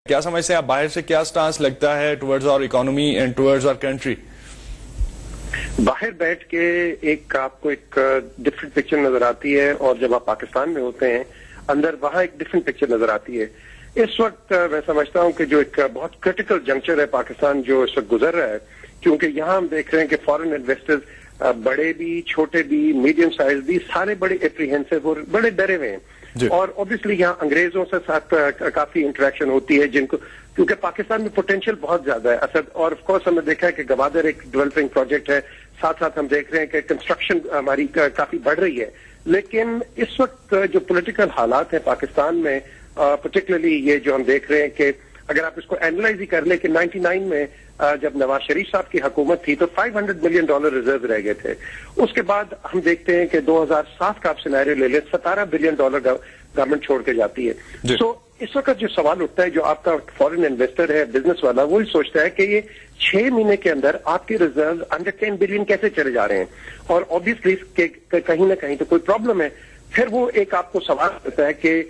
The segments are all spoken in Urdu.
کیا سمجھتے ہیں آپ باہر سے کیا سٹانس لگتا ہے ٹورڈز اور اکانومی اینڈ ٹورڈز اور کنٹری؟ باہر بیٹھ کے آپ کو ایک ڈفرنٹ پکچر نظر آتی ہے اور جب آپ پاکستان میں ہوتے ہیں اندر وہاں ایک ڈفرنٹ پکچر نظر آتی ہے. اس وقت میں سمجھتا ہوں کہ جو ایک بہت کرٹیکل جنکچر ہے پاکستان جو اس وقت گزر رہا ہے، کیونکہ یہاں ہم دیکھ رہے ہیں کہ فارن انویسٹرز بڑے بھی چھوٹے بھی میڈیم سائز بھی سارے بڑے اپریہینسو اور بڑے ڈرے ہوئے ہیں اور اوبیسلی یہاں انگریزوں سے ساتھ کافی انٹریکشن ہوتی ہے جن کو کیونکہ پاکستان میں پوٹینشیل بہت زیادہ ہے اصل. اور آف کورس ہم نے دیکھا ہے کہ گوادر ایک ڈیولپنگ پروجیکٹ ہے، ساتھ ساتھ ہم دیکھ رہے ہیں کہ کنسٹرکشن ہماری کافی بڑھ رہی ہے. لیکن اس وقت جو پولیٹیکل حالات ہیں پاکستان میں پرٹیکولرلی یہ جو ہم دیکھ رہے ہیں کہ اگر آپ اس کو اینالائز ہی کر لیں کہ 99 میں جب نواز شریف صاحب کی حکومت تھی تو $500 ملین ریزرو رہ گئے تھے. اس کے بعد ہم دیکھتے ہیں کہ 2007 کا آپ سینیریو لے لیں $17 بلین گورنمنٹ چھوڑ کے جاتی ہے. سو اس وقت جو سوال اٹھتا ہے جو آپ کا فورن انویسٹر ہے بزنس والا وہی سوچتا ہے کہ یہ 6 مہینے کے اندر آپ کے ریزرو انڈر 10 بلین کیسے چلے جا رہے ہیں اور اوبیسلی کہیں نہ کہیں تو کوئی پرابلم ہے. پھر وہ ایک آپ کو سوال کرتا ہے کہ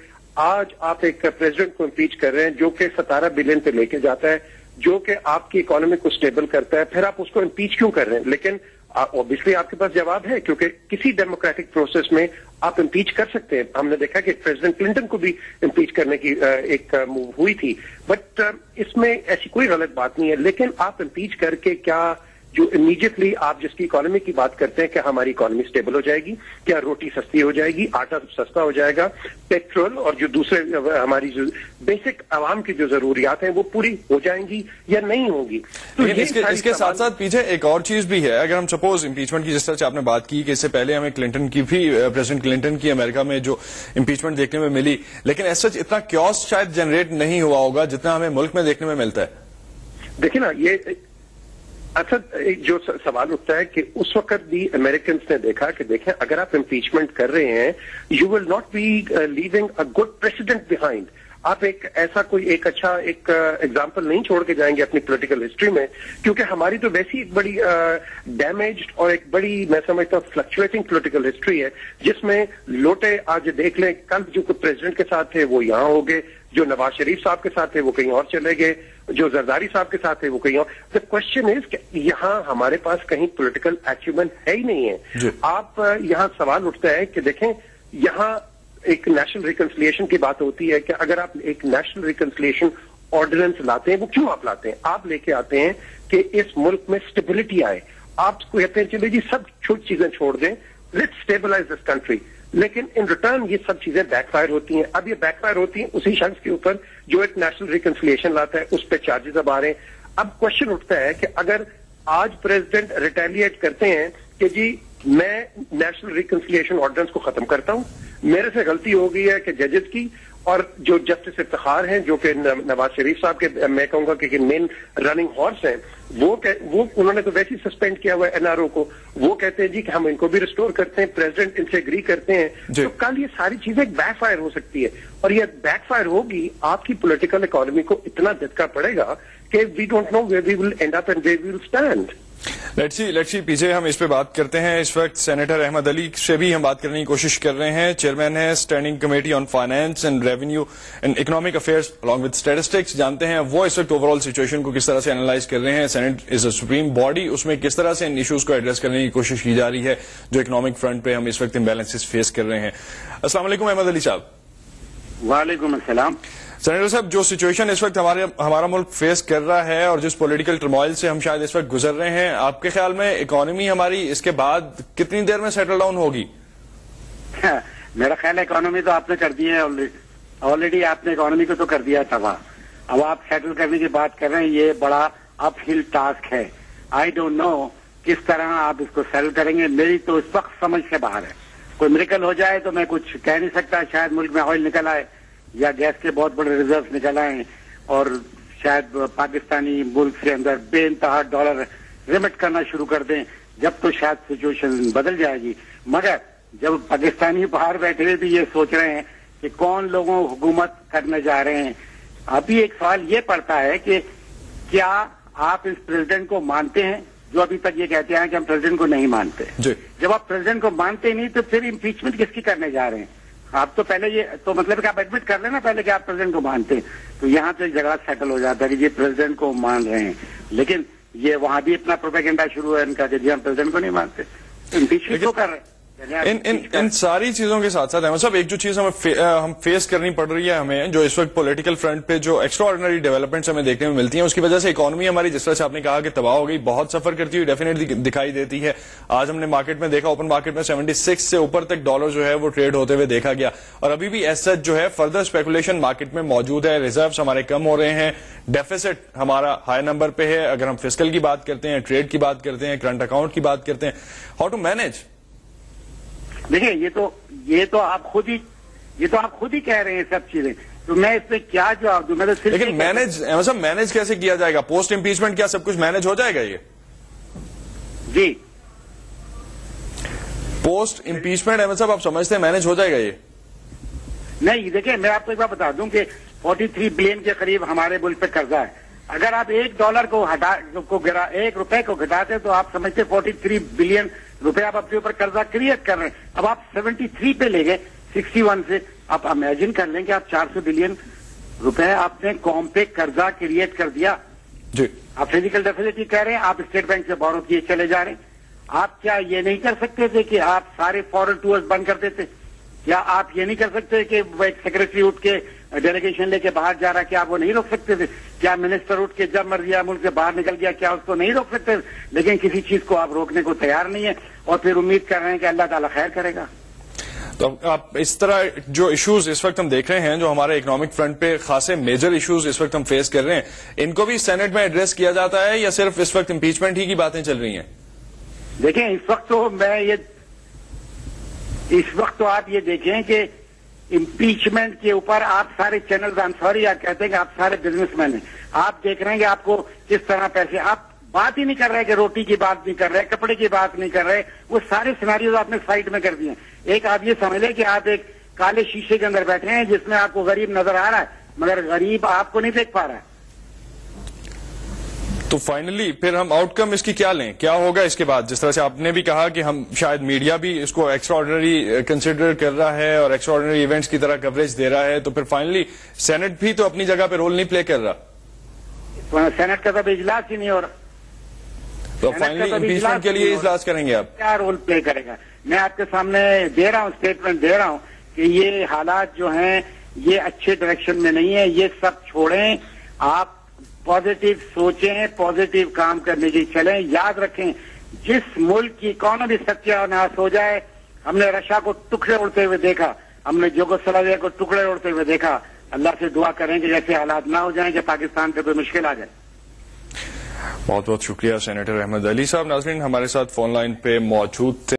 آج آپ ایک پریزیڈنٹ کو امپیچ کر رہے ہیں جو کہ 17 بلین پہ لے کے جاتا ہے جو کہ آپ کی اکانومی کو سٹیبل کرتا ہے، پھر آپ اس کو امپیچ کیوں کر رہے ہیں؟ لیکن اوبیسلی آپ کے پاس جواب ہے کیونکہ کسی ڈیموکریٹک پروسیس میں آپ امپیچ کر سکتے ہیں. ہم نے دیکھا کہ پریزیڈنٹ کلنٹن کو بھی امپیچ کرنے کی ایک موو ہوئی تھی، بٹ اس میں ایسی کوئی غلط بات نہیں ہے. لیکن آپ امپیچ کر کے کیا جو امیڈیٹلی آپ جس کی اکانومی کی بات کرتے ہیں کہ ہماری اکانومی سٹیبل ہو جائے گی، کیا روٹی سستی ہو جائے گی، آٹا سستا ہو جائے گا، پیٹرول اور جو دوسرے ہماری جو بیسک عوام کی جو ضروریات ہیں وہ پوری ہو جائیں گی یا نہیں ہوں گی؟ تو اس کے ساتھ ساتھ پیچھے ایک اور چیز بھی ہے. اگر ہم سپوز امپیچمنٹ کی جس طرح سے آپ نے بات کی کہ اس سے پہلے ہمیں کلنٹن کی بھی پریزیڈنٹ کلنٹن کی امریکہ میں جو امپیچمنٹ دیکھنے میں ملی، لیکن ایس سچ اتنا کیوس شاید جنریٹ نہیں ہوا ہوگا جتنا ہمیں ملک میں دیکھنے میں ملتا ہے. دیکھیں نا یہ اچھا جو سوال اٹھتا ہے کہ اس وقت بھی امریکنز نے دیکھا کہ دیکھیں اگر آپ امپیچمنٹ کر رہے ہیں you will not be leaving a good president behind. آپ ایک ایسا کوئی ایک اچھا ایک ایگزامپل نہیں چھوڑ کے جائیں گے اپنی پولیٹیکل ہسٹری میں، کیونکہ ہماری تو ویسی ایک بڑی ڈیمیجڈ اور ایک بڑی میں سمجھتا ہوں فلکچویٹنگ پولیٹیکل ہسٹری ہے جس میں لوٹے آج دیکھ لیں کل جو پریزیڈنٹ کے ساتھ تھے وہ یہاں ہو گئے، جو نواز شریف صاحب کے ساتھ تھے وہ کہیں اور چلے گئے، جو زرداری صاحب کے ساتھ تھے وہ کہیں اور. دا کوشچن از کہ یہاں ہمارے پاس کہیں پولیٹیکل ایچیومنٹ ہے ہی نہیں ہے. آپ یہاں سوال اٹھتا ہے کہ دیکھیں یہاں ایک نیشنل ریکنسلیشن کی بات ہوتی ہے کہ اگر آپ ایک نیشنل ریکنسلیشن آرڈیننس لاتے ہیں وہ کیوں آپ لاتے ہیں؟ آپ لے کے آتے ہیں کہ اس ملک میں اسٹیبلٹی آئے. آپ کو کہتے ہیں چلے جی سب چھوٹی چیزیں چھوڑ دیں، لیٹس اسٹیبلائز دس کنٹری، لیکن ان ریٹرن یہ سب چیزیں بیک فائر ہوتی ہیں. اب یہ بیک فائر ہوتی ہیں اسی شخص کے اوپر جو ایک نیشنل ریکنسلیشن لاتا ہے، اس پہ چارجز اب آ رہے ہیں. اب کوشچن اٹھتا ہے کہ اگر آج پریزیڈنٹ ریٹیلیٹ کرتے ہیں کہ جی میں نیشنل ریکنسلیشن آرڈیننس کو ختم کرتا ہوں، میرے سے غلطی ہو گئی ہے کہ ججز کی اور جو جسٹس افتخار ہیں جو کہ نواز شریف صاحب کے میں کہوں گا کہ مین رننگ ہارس ہیں، وہ انہوں نے تو ویسے ہی سسپینڈ کیا ہوا ہے NRO کو، وہ کہتے ہیں جی کہ ہم ان کو بھی ریسٹور کرتے ہیں، پریزیڈنٹ ان سے اگری کرتے ہیں. تو کل یہ ساری چیزیں بیک فائر ہو سکتی ہے اور یہ بیک فائر ہوگی آپ کی پولیٹیکل اکانومی کو اتنا دھچکا پڑے گا کہ we don't know where we will end up and where we will stand. Let's see پیچھے ہم اس پہ بات کرتے ہیں. اس وقت سینیٹر احمد علی سے بھی ہم بات کرنے کی کوشش کر رہے ہیں. چیئرمین ہے standing committee on finance and revenue and economic affairs along with statistics. جانتے ہیں وہ اس وقت اوور آل سچویشن کو کس طرح سے انالائز کر رہے ہیں. سینٹ از اے سپریم باڈی، اس میں کس طرح سے ان ایشوز کو ایڈریس کرنے کی کوشش کی جا رہی ہے جو اکنامک فرنٹ پہ ہم اس وقت امبیلنسز فیس کر رہے ہیں. السلام علیکم احمد علی صاحب. وعلیکم السلام. سینیٹر صاحب، جو سچویشن اس وقت ہمارا ملک فیس کر رہا ہے اور جس پولیٹیکل ٹرموائل سے ہم شاید اس وقت گزر رہے ہیں، آپ کے خیال میں اکانومی ہماری اس کے بعد کتنی دیر میں سیٹل ڈاؤن ہوگی؟ میرا خیال ہے اکانومی تو آپ نے کر دی ہے آلریڈی آپ نے اکانومی کو تو کر دیا تباہ. اب آپ سیٹل کرنے کی بات کر رہے ہیں، یہ بڑا اپ ہل ٹاسک ہے. آئی ڈونٹ نو کس طرح آپ اس کو سیٹل کریں گے. میری تو اس وقت سمجھ سے باہر ہے. کوئی میریکل ہو جائے تو میں کچھ کہہ نہیں سکتا. شاید ملک میں آئل نکل آئے یا گیس کے بہت بڑے ریزروز نکل آئے اور شاید پاکستانی ملک سے اندر بے انتہا ڈالر ریمٹ کرنا شروع کر دیں، جب تو شاید سچویشن بدل جائے گی. مگر جب پاکستانی باہر بیٹھے ہوئے بھی یہ سوچ رہے ہیں کہ کون لوگوں حکومت کرنے جا رہے ہیں، ابھی ایک سوال یہ پڑتا ہے کہ کیا آپ اس پریزیڈنٹ کو مانتے ہیں جو ابھی تک یہ کہتے ہیں کہ ہم پریزیڈنٹ کو نہیں مانتے. جب آپ پریزیڈنٹ کو مانتے نہیں تو پھر امپیچمنٹ کس کی کرنے جا رہے ہیں؟ آپ تو پہلے یہ تو مطلب کہ آپ ایڈمٹ کر لیں نا پہلے کہ آپ پریزیڈنٹ کو مانتے ہیں, تو یہاں تو جھگڑا سیٹل ہو جاتا ہے کہ یہ پریزیڈنٹ کو مان رہے ہیں, لیکن یہ وہاں بھی اپنا پروپیگنڈا شروع ہے ان کا کہ جی ہم پریزیڈنٹ کو نہیں مانتے, امپیچمنٹ کو کر رہے ہیں. ان ساری چیزوں کے ساتھ ساتھ احمد صاحب ایک جو چیز ہم فیس کرنی پڑ رہی ہے ہمیں, جو اس وقت پولیٹیکل فرنٹ پہ جو ایکسٹرا آرڈنری ڈیولپمنٹس ہمیں دیکھنے میں ملتی ہیں, اس کی وجہ سے اکانومی ہماری جس طرح سے آپ نے کہا کہ تباہ ہو گئی, بہت سفر کرتی ہوئی ڈیفینیٹلی دکھائی دیتی ہے. آج ہم نے مارکیٹ میں دیکھا, اوپن مارکیٹ میں 76 سے اوپر تک ڈالر جو ہے وہ ٹریڈ ہوتے ہوئے دیکھا گیا, اور ابھی بھی ایز سچ جو ہے فردر اسپیکولیشن مارکیٹ میں موجود ہے. ریزروز ہمارے کم ہو رہے ہیں, ڈیفیسٹ ہمارا ہائی نمبر پہ ہے. اگر ہم فسکل کی بات کرتے ہیں, ٹریڈ کی بات کرتے ہیں, کرنٹ اکاؤنٹ کی بات کرتے ہیں, ہاؤ ٹو مینج؟ دیکھیں یہ تو آپ خود ہی کہہ رہے ہیں سب چیزیں, تو میں اس پہ کیا جواب دوں؟ لیکن مینج کیسے کیا جائے گا؟ پوسٹ امپیچمنٹ کیا سب کچھ مینج ہو جائے گا؟ یہ جی پوسٹ امپیچمنٹ احمد صاحب آپ سمجھتے ہیں مینج ہو جائے گا؟ یہ نہیں, دیکھیں میں آپ کو ایک بات بتا دوں کہ 43 بلین کے قریب ہمارے ملک پہ قرضہ ہے. اگر آپ $1 روپے کو گھٹاتے تو آپ سمجھتے 43 بلین روپے آپ اپنے اوپر قرضہ کریٹ کر رہے ہیں. اب آپ 73 پہ لے گئے 61 سے, آپ امیجن کر لیں کہ آپ 400 بلین روپے آپ نے قوم پہ قرضہ کریٹ کر دیا. جی آپ فزیکل ڈیفیسٹ کہہ رہے ہیں, آپ اسٹیٹ بینک سے بورو کیے چلے جا رہے ہیں. آپ کیا یہ نہیں کر سکتے تھے کہ آپ سارے فورن ٹورز بند کر دیتے؟ کیا آپ یہ نہیں کر سکتے کہ ایک سیکرٹری اٹھ کے ڈیلیگیشن لے کے باہر جا رہا ہے, کیا آپ وہ نہیں روک سکتے تھے؟ کیا منسٹر اٹھ کے جب مرضی ملک سے باہر نکل گیا, کیا اس کو نہیں روک سکتے؟ لیکن کسی چیز کو آپ روکنے کو تیار نہیں ہے, اور پھر امید کر رہے ہیں کہ اللہ تعالیٰ خیر کرے گا. تو آپ اس طرح جو ایشوز اس وقت ہم دیکھ رہے ہیں, جو ہمارے اکنامک فرنٹ پہ خاصے میجر ایشوز اس وقت ہم فیس کر رہے ہیں, ان کو بھی سینٹ میں ایڈریس کیا جاتا ہے یا صرف اس وقت امپیچمنٹ ہی کی باتیں چل رہی ہیں؟ دیکھیں اس وقت تو آپ یہ دیکھیں کہ امپیچمنٹ کے اوپر آپ سارے چینل آپ کہتے ہیں کہ آپ سارے بزنس مین ہیں, آپ دیکھ رہے ہیں کہ آپ کو کس طرح پیسے, آپ بات ہی نہیں کر رہے کہ روٹی کی بات نہیں کر رہے, کپڑے کی بات نہیں کر رہے, وہ سارے سیناریوز آپ نے سائٹ میں کر دیے ہیں. ایک آپ یہ سمجھ لیں کہ آپ ایک کالے شیشے کے اندر بیٹھے ہیں جس میں آپ کو غریب نظر آ رہا ہے, مگر غریب آپ کو نہیں دیکھ پا رہا ہے. تو فائنلی پھر ہم آؤٹ کم اس کی کیا لیں؟ کیا ہوگا اس کے بعد؟ جس طرح سے آپ نے بھی کہا کہ ہم شاید میڈیا بھی اس کو ایکسٹرا آرڈنری کنسیڈر کر رہا ہے اور ایکسٹرا آرڈنری ایونٹس کی طرح کوریج دے رہا ہے, تو پھر فائنلی سینٹ بھی تو اپنی جگہ پہ رول نہیں پلے کر رہا. سینٹ کا تو اجلاس ہی نہیں ہو رہا, تو فائنلی امپیچمنٹ کے لیے اجلاس کریں گے آپ؟ کیا رول پلے کرے گا؟ میں آپ کے سامنے دے رہا ہوں, اسٹیٹمنٹ دے رہا ہوں کہ یہ حالات جو ہیں یہ اچھے ڈائریکشن میں نہیں ہے. یہ سب چھوڑیں, آپ پازیٹیو سوچیں, پازیٹیو کام کرنے کی چلیں. یاد رکھیں جس ملک کی اکانومی ستیہ ناش ہو جائے, ہم نے رشیا کو ٹکڑے اڑتے ہوئے دیکھا, ہم نے یوگوسلاویا کو ٹکڑے اڑتے ہوئے دیکھا. اللہ سے دعا کریں کہ جیسے حالات نہ ہو جائیں کہ پاکستان پہ کوئی مشکل آ جائے. بہت بہت شکریہ سینیٹر احمد علی صاحب. ناظرین ہمارے ساتھ فون لائن پہ موجود تھے.